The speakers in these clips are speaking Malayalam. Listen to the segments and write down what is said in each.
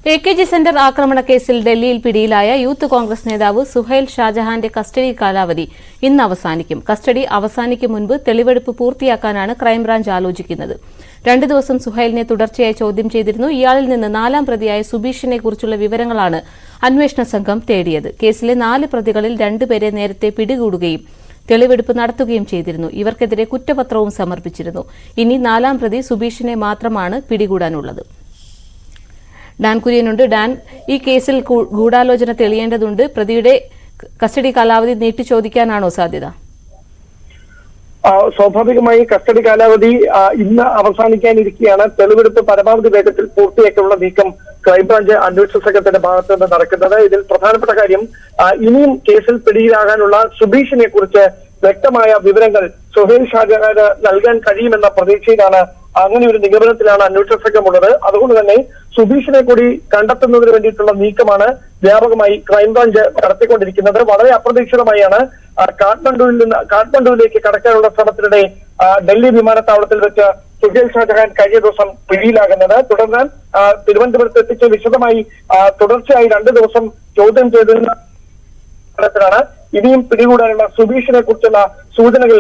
AKG സെന്റർ ആക്രമണ കേസിൽ ഡൽഹിയിൽ പിടിയിലായ യൂത്ത് കോൺഗ്രസ് നേതാവ് സുഹൈൽ ഷാജഹാന്റെ കസ്റ്റഡി കാലാവധി ഇന്ന് അവസാനിക്കും. കസ്റ്റഡി അവസാനിക്കും മുൻപ് തെളിവെടുപ്പ് പൂർത്തിയാക്കാനാണ് ക്രൈംബ്രാഞ്ച് ആലോചിക്കുന്നത്. 2 ദിവസം സുഹൈലിനെ തുടർച്ചയായി ചോദ്യം ചെയ്തിരുന്നു. ഇയാളിൽ നിന്ന് 4ാം പ്രതിയായ സുബീഷിനെ കുറിച്ചുള്ള വിവരങ്ങളാണ് അന്വേഷണ സംഘം തേടിയത്. കേസിലെ 4 പ്രതികളിൽ 2 പേരെ നേരത്തെ പിടികൂടുകയും തെളിവെടുപ്പ് നടത്തുകയും ചെയ്തിരുന്നു. ഇവർക്കെതിരെ കുറ്റപത്രവും സമർപ്പിച്ചിരുന്നു. ഇനി 4ാം പ്രതി സുബീഷിനെ മാത്രമാണ് പിടികൂടാനുള്ളത്. ഡാൻ കുര്യനുണ്ട്. ഡാൻ, ഈ കേസിൽ ഗൂഢാലോചന തെളിയേണ്ടതുണ്ട്. പ്രതിയുടെ കസ്റ്റഡി കാലാവധി നീട്ടി ചോദിക്കാനാണോ സാധ്യത? സ്വാഭാവികമായി കസ്റ്റഡി കാലാവധി ഇന്ന് അവസാനിക്കാനിരിക്കെയാണ് തെളിവെടുപ്പ് പരമാവധി വേഗത്തിൽ പൂർത്തിയാക്കാനുള്ള നീക്കം ക്രൈംബ്രാഞ്ച് അന്വേഷണ സംഘത്തിന്റെ ഭാഗത്ത് നിന്ന് നടക്കുന്നത്. ഇതിൽ പ്രധാനപ്പെട്ട കാര്യം ഇനിയും കേസിൽ പിടിയിലാകാനുള്ള സുബീഷിനെ കുറിച്ച് വ്യക്തമായ വിവരങ്ങൾ സുഹൈൽ ഷാജഹാന് നൽകാൻ കഴിയുമെന്ന പ്രതീക്ഷയിലാണ്, അങ്ങനെ ഒരു നിഗമനത്തിലാണ് അന്വേഷണ സംഘമുള്ളത്. അതുകൊണ്ട് തന്നെ സുബീഷിനെ കൂടി കണ്ടെത്തുന്നതിന് വേണ്ടിയിട്ടുള്ള നീക്കമാണ് വ്യാപകമായി ക്രൈംബ്രാഞ്ച് നടത്തിക്കൊണ്ടിരിക്കുന്നത്. വളരെ അപ്രതീക്ഷിതമായാണ് കാഠ്മണ്ഡുവിലേക്ക് കടക്കാനുള്ള ശ്രമത്തിനിടെ ഡൽഹി വിമാനത്താവളത്തിൽ വെച്ച് സുഹൈൽ ഷാജഹാൻ കഴിഞ്ഞ ദിവസം പിടിയിലാകുന്നത്. തുടർന്ന് തിരുവനന്തപുരത്ത് എത്തിച്ച് വിശദമായി തുടർച്ചയായി 2 ദിവസം ചോദ്യം ചെയ്തതിന് ഇനിയും പിടികൂടാനുള്ള സുബീഷിനെ കുറിച്ചുള്ള സൂചനകൾ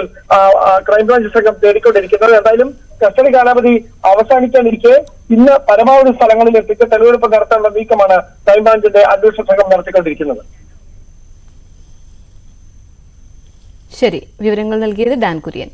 ക്രൈംബ്രാഞ്ച് സംഘം തേടിക്കൊണ്ടിരിക്കുന്നത്. എന്തായാലും കസ്റ്റഡി കാലാവധി അവസാനിക്കാനിരിക്കെ ഇന്ന് പരമാവധി സ്ഥലങ്ങളിൽ എത്തിച്ച് തെളിവെടുപ്പ് നടത്താനുള്ള നീക്കമാണ് ക്രൈംബ്രാഞ്ചിന്റെ അന്വേഷണ സംഘം നടത്തിക്കൊണ്ടിരിക്കുന്നത്. ശരി, വിവരങ്ങൾ നൽകിയത് ഡാൻ കുര്യൻ.